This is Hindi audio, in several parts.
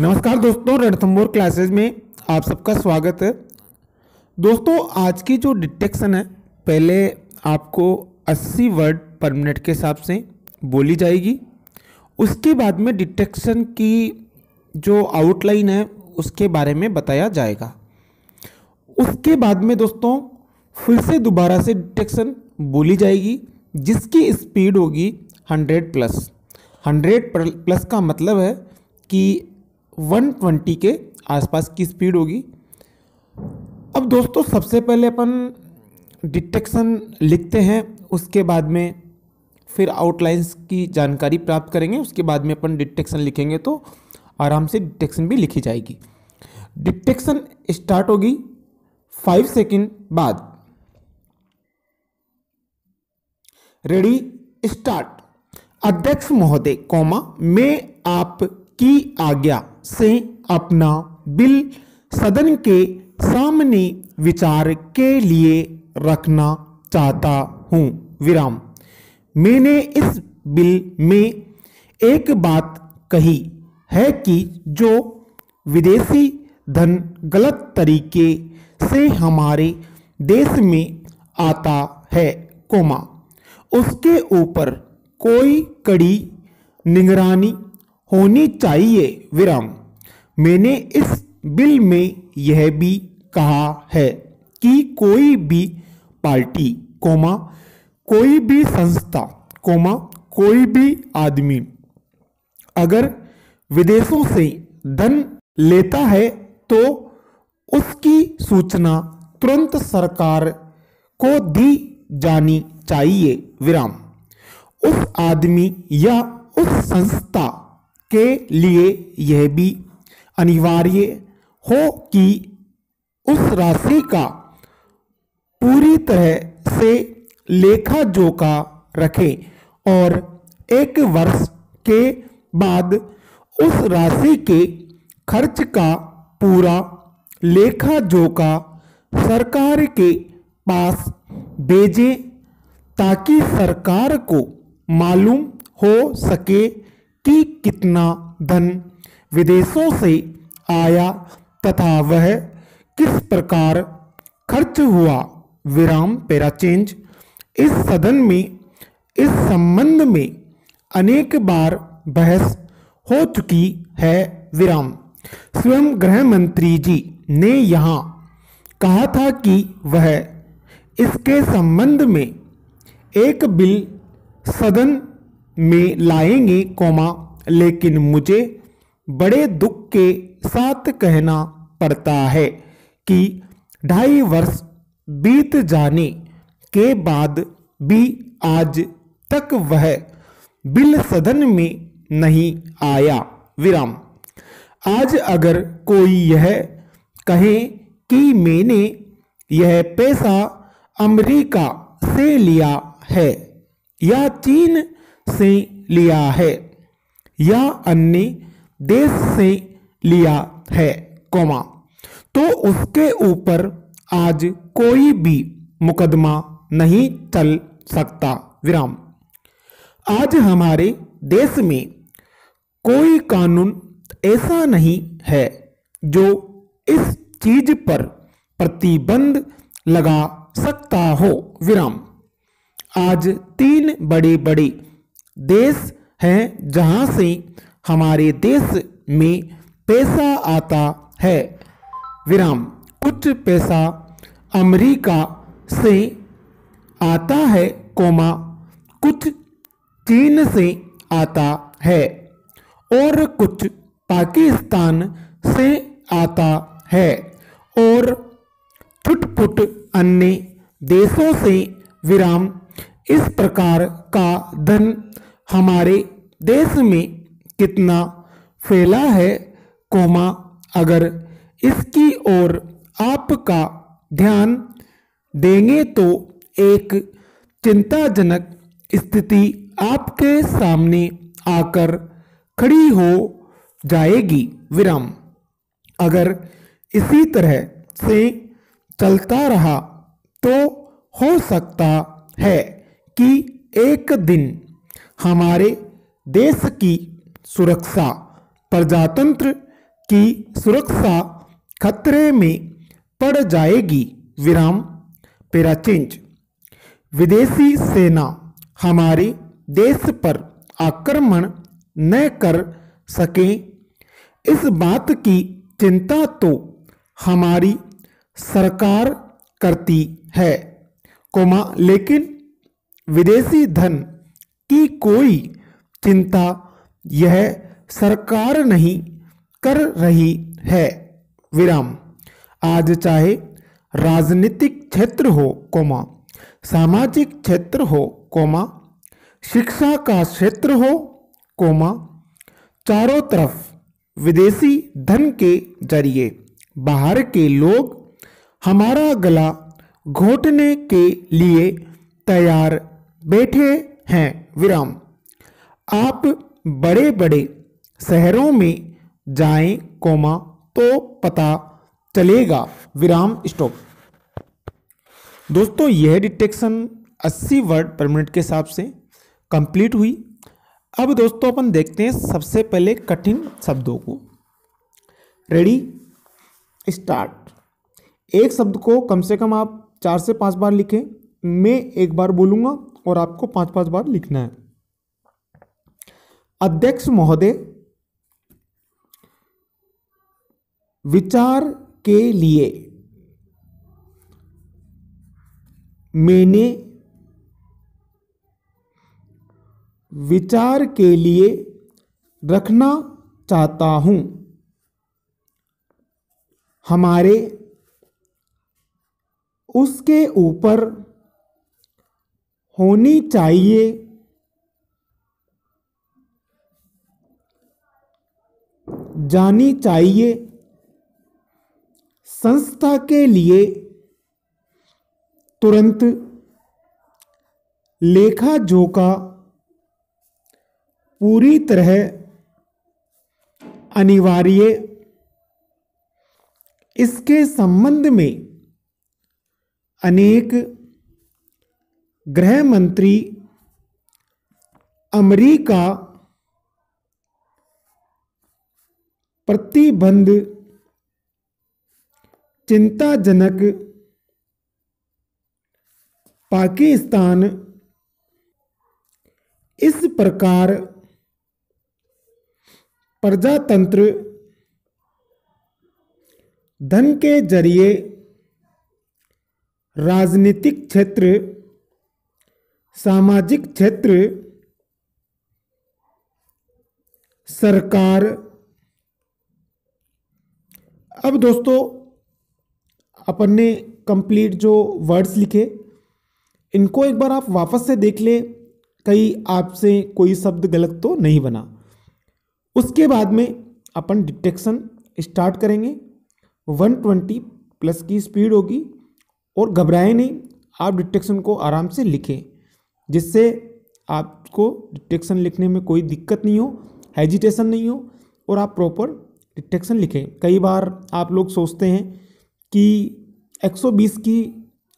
नमस्कार दोस्तों, रणथंभौर क्लासेस में आप सबका स्वागत है। दोस्तों, आज की जो डिटेक्शन है, पहले आपको 80 वर्ड पर मिनट के हिसाब से बोली जाएगी। उसके बाद में डिटेक्शन की जो आउटलाइन है उसके बारे में बताया जाएगा। उसके बाद में दोस्तों फिर से दोबारा से डिटेक्शन बोली जाएगी, जिसकी स्पीड होगी 100+। 100+ का मतलब है कि 120 के आसपास की स्पीड होगी। अब दोस्तों सबसे पहले अपन डिटेक्शन लिखते हैं, उसके बाद में फिर आउटलाइंस की जानकारी प्राप्त करेंगे। उसके बाद में अपन डिटेक्शन लिखेंगे तो आराम से डिटेक्शन भी लिखी जाएगी। डिटेक्शन स्टार्ट होगी 5 सेकंड बाद। Ready, start. अध्यक्ष महोदय, मैं आपकी आज्ञा से अपना बिल सदन के सामने विचार के लिए रखना चाहता हूं, विराम। मैंने इस बिल में एक बात कही है कि जो विदेशी धन गलत तरीके से हमारे देश में आता है, उसके ऊपर कोई कड़ी निगरानी होनी चाहिए, विराम। मैंने इस बिल में यह भी कहा है कि कोई भी पार्टी, कोई भी संस्था, कोई भी आदमी अगर विदेशों से धन लेता है तो उसकी सूचना तुरंत सरकार को दी जानी चाहिए, विराम। उस आदमी या उस संस्था के लिए यह भी अनिवार्य हो कि उस राशि का पूरी तरह से लेखा जोखा रखें और 1 वर्ष के बाद उस राशि के खर्च का पूरा लेखा जोखा सरकार के पास भेजें, ताकि सरकार को मालूम हो सके कि कितना धन विदेशों से आया तथा वह किस प्रकार खर्च हुआ, विराम। Para change. इस सदन में इस संबंध में अनेक बार बहस हो चुकी है, विराम। स्वयं गृह मंत्री जी ने यहाँ कहा था कि वह इसके संबंध में एक बिल सदन में लाएंगे, लेकिन मुझे बड़े दुख के साथ कहना पड़ता है कि 2.5 वर्ष बीत जाने के बाद भी आज तक वह बिल सदन में नहीं आया, विराम। आज अगर कोई यह कहे कि मैंने यह पैसा अमेरिका से लिया है या चीन से लिया है या अन्य देश से लिया है, तो उसके ऊपर आज कोई भी मुकदमा नहीं चल सकता, विराम। आज हमारे देश में कोई कानून ऐसा नहीं है जो इस चीज पर प्रतिबंध लगा सकता हो, विराम। आज 3 बड़े बड़े देश हैं जहां से हमारे देश में पैसा आता है, विराम। कुछ पैसा अमेरिका से आता है, कुछ चीन से आता है और कुछ पाकिस्तान से आता है और छुटपुट अन्य देशों से, विराम। इस प्रकार का धन हमारे देश में कितना फैला है, अगर इसकी ओर आपका ध्यान देंगे तो एक चिंताजनक स्थिति आपके सामने आकर खड़ी हो जाएगी, विराम। अगर इसी तरह से चलता रहा तो हो सकता है कि एक दिन हमारे देश की सुरक्षा, प्रजातंत्र की सुरक्षा खतरे में पड़ जाएगी, विराम। Para change. विदेशी सेना हमारे देश पर आक्रमण न कर सके, इस बात की चिंता तो हमारी सरकार करती है, लेकिन विदेशी धन की कोई चिंता यह सरकार नहीं कर रही है, विराम। आज चाहे राजनीतिक क्षेत्र हो, सामाजिक क्षेत्र हो, शिक्षा का क्षेत्र हो, चारों तरफ विदेशी धन के जरिए बाहर के लोग हमारा गला घोटने के लिए तैयार बैठे हैं, विराम। आप बड़े बड़े शहरों में जाएं, तो पता चलेगा, विराम स्टॉप। दोस्तों यह डिटेक्शन 80 वर्ड पर मिनट के हिसाब से कंप्लीट हुई। अब दोस्तों अपन देखते हैं सबसे पहले कठिन शब्दों को। Ready, start. एक शब्द को कम से कम आप 4 से 5 बार लिखें। मैं एक बार बोलूंगा और आपको 5-5 बार लिखना है। अध्यक्ष महोदय, विचार के लिए मैंने विचार के लिए रखना चाहता हूं। हमारे उसके ऊपर होनी चाहिए जानी चाहिए। संस्था के लिए तुरंत लेखा जोखा पूरी तरह अनिवार्य। इसके संबंध में अनेक गृह मंत्री अमेरिका प्रतिबंध चिंताजनक। पाकिस्तान इस प्रकार प्रजातंत्र धन के जरिए राजनीतिक क्षेत्र, सामाजिक क्षेत्र, सरकार। अब दोस्तों अपन ने कंप्लीट जो वर्ड्स लिखे इनको एक बार आप वापस से देख ले, कहीं आपसे कोई शब्द गलत तो नहीं बना। उसके बाद में अपन डिटेक्शन स्टार्ट करेंगे। 120 प्लस की स्पीड होगी और घबराएं नहीं, आप डिटेक्शन को आराम से लिखें जिससे आपको डिटेक्शन लिखने में कोई दिक्कत नहीं हो, हेजिटेशन नहीं हो और आप प्रॉपर डिटेक्शन लिखें। कई बार आप लोग सोचते हैं कि 120 की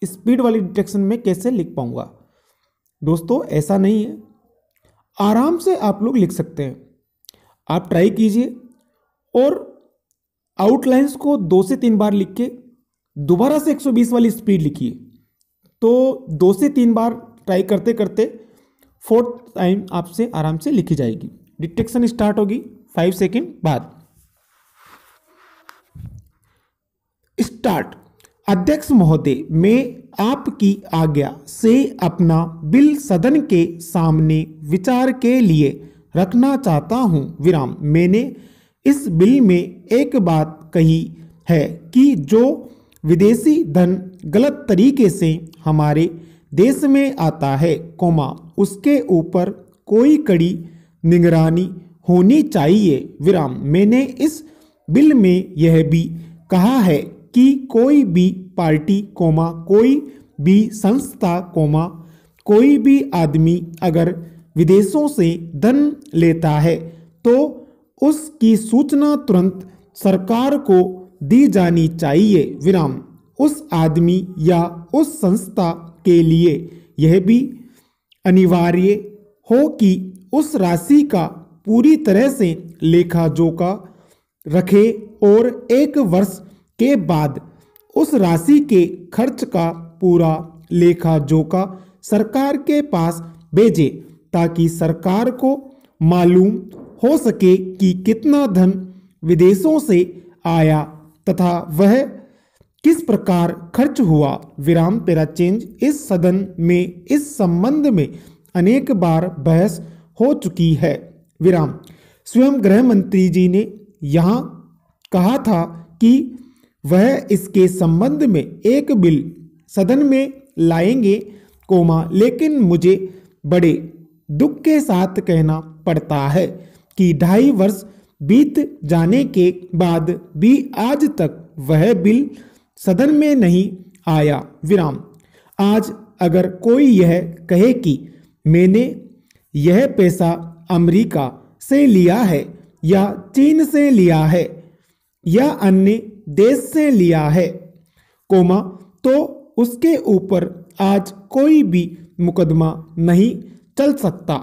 स्पीड वाली डिटेक्शन में कैसे लिख पाऊंगा। दोस्तों ऐसा नहीं है, आराम से आप लोग लिख सकते हैं। आप ट्राई कीजिए और आउटलाइंस को 2 से 3 बार लिख के दोबारा से 120 वाली स्पीड लिखिए। तो 2 से 3 बार ट्राई करते करते 4th टाइम आपसे आराम से लिखी जाएगी। डिटेक्शन स्टार्ट होगी 5 सेकेंड बाद। स्टार्ट। अध्यक्ष महोदय, मैं आपकी आज्ञा से अपना बिल सदन के सामने विचार के लिए रखना चाहता हूं, विराम। मैंने इस बिल में एक बात कही है कि जो विदेशी धन गलत तरीके से हमारे देश में आता है, उसके ऊपर कोई कड़ी निगरानी होनी चाहिए, विराम। मैंने इस बिल में यह भी कहा है कि कोई भी पार्टी, कोई भी संस्था, कोई भी आदमी अगर विदेशों से धन लेता है तो उसकी सूचना तुरंत सरकार को दी जानी चाहिए, विराम। उस आदमी या उस संस्था के लिए यह भी अनिवार्य हो कि उस राशि का पूरी तरह से लेखा जोखा रखे और 1 वर्ष के बाद उस राशि के खर्च का पूरा लेखा जोखा सरकार के पास भेजे, ताकि सरकार को मालूम हो सके कि कितना धन विदेशों से आया तथा वह किस प्रकार खर्च हुआ। विराम पेराचेंज। इस सदन में इस संबंध में अनेक बार बहस हो चुकी है। विराम। स्वयं गृह मंत्री जी ने यहाँ कहा था कि वह इसके संबंध में एक बिल सदन में लाएंगे, लेकिन मुझे बड़े दुख के साथ कहना पड़ता है कि 2.5 वर्ष बीत जाने के बाद भी आज तक वह बिल सदन में नहीं आया। विराम। आज अगर कोई यह कहे कि मैंने यह पैसा अमेरिका से लिया है या चीन से लिया है या अन्य देश से लिया है, तो उसके ऊपर आज कोई भी मुकदमा नहीं चल सकता।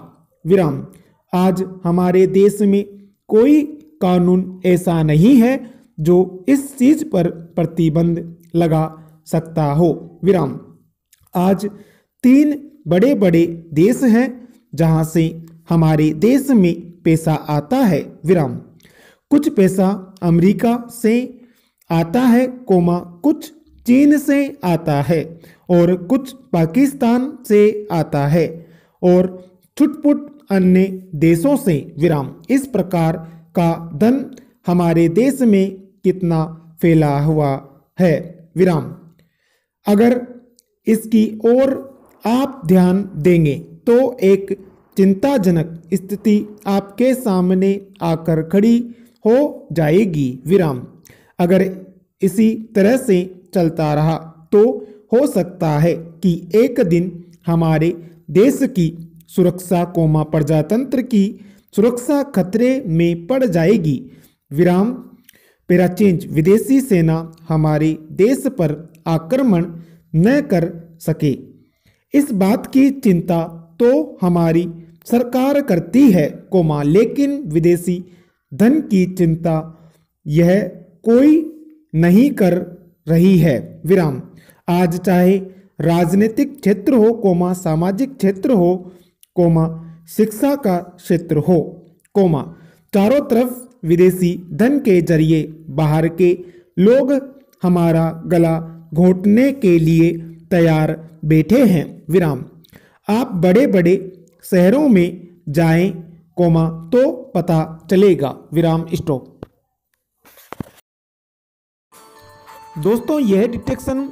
विराम। आज हमारे देश में कोई कानून ऐसा नहीं है जो इस चीज पर प्रतिबंध लगा सकता हो। विराम। आज 3 बड़े बड़े देश हैं जहां से हमारे देश में पैसा आता है। विराम। कुछ पैसा अमेरिका से आता है, कुछ चीन से आता है और कुछ पाकिस्तान से आता है और छुटपुट अन्य देशों से। विराम। इस प्रकार का धन हमारे देश में कितना फैला हुआ है। विराम। अगर इसकी ओर आप ध्यान देंगे तो एक चिंताजनक स्थिति आपके सामने आकर खड़ी हो जाएगी। विराम। अगर इसी तरह से चलता रहा तो हो सकता है कि एक दिन हमारे देश की सुरक्षा प्रजातंत्र की सुरक्षा खतरे में पड़ जाएगी। विराम पेराचेंज। विदेशी सेना हमारे देश पर आक्रमण न कर सके, इस बात की चिंता तो हमारी सरकार करती है, लेकिन विदेशी धन की चिंता यह कोई नहीं कर रही है। विराम। आज चाहे राजनीतिक क्षेत्र हो, सामाजिक क्षेत्र हो, शिक्षा का क्षेत्र हो, चारों तरफ विदेशी धन के जरिए बाहर के लोग हमारा गला घोंटने के लिए तैयार बैठे हैं। विराम। आप बड़े बड़े शहरों में जाएं, तो पता चलेगा। विराम स्टॉप। दोस्तों, यह डिटेक्शन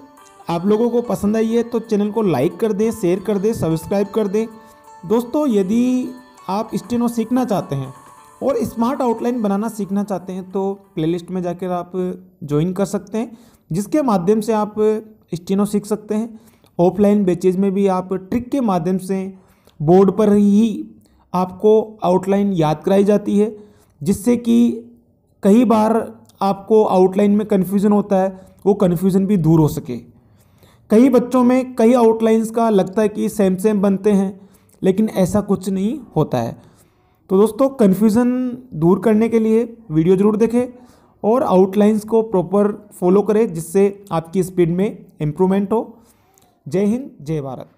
आप लोगों को पसंद आई है तो चैनल को लाइक कर दें, शेयर कर दें, सब्सक्राइब कर दें। दोस्तों, यदि आप स्टेनो सीखना चाहते हैं और स्मार्ट आउटलाइन बनाना सीखना चाहते हैं तो प्लेलिस्ट में जाकर आप ज्वाइन कर सकते हैं, जिसके माध्यम से आप स्टेनो सीख सकते हैं। ऑफलाइन बैचेज में भी आप ट्रिक के माध्यम से बोर्ड पर ही आपको आउटलाइन याद कराई जाती है, जिससे कि कई बार आपको आउटलाइन में कन्फ्यूज़न होता है, वो कन्फ्यूज़न भी दूर हो सके। कई बच्चों में कई आउटलाइंस का लगता है कि सेम बनते हैं, लेकिन ऐसा कुछ नहीं होता है। तो दोस्तों, कन्फ्यूज़न दूर करने के लिए वीडियो ज़रूर देखें और आउटलाइंस को प्रॉपर फॉलो करें, जिससे आपकी स्पीड में इम्प्रूवमेंट हो। जय हिंद, जय भारत।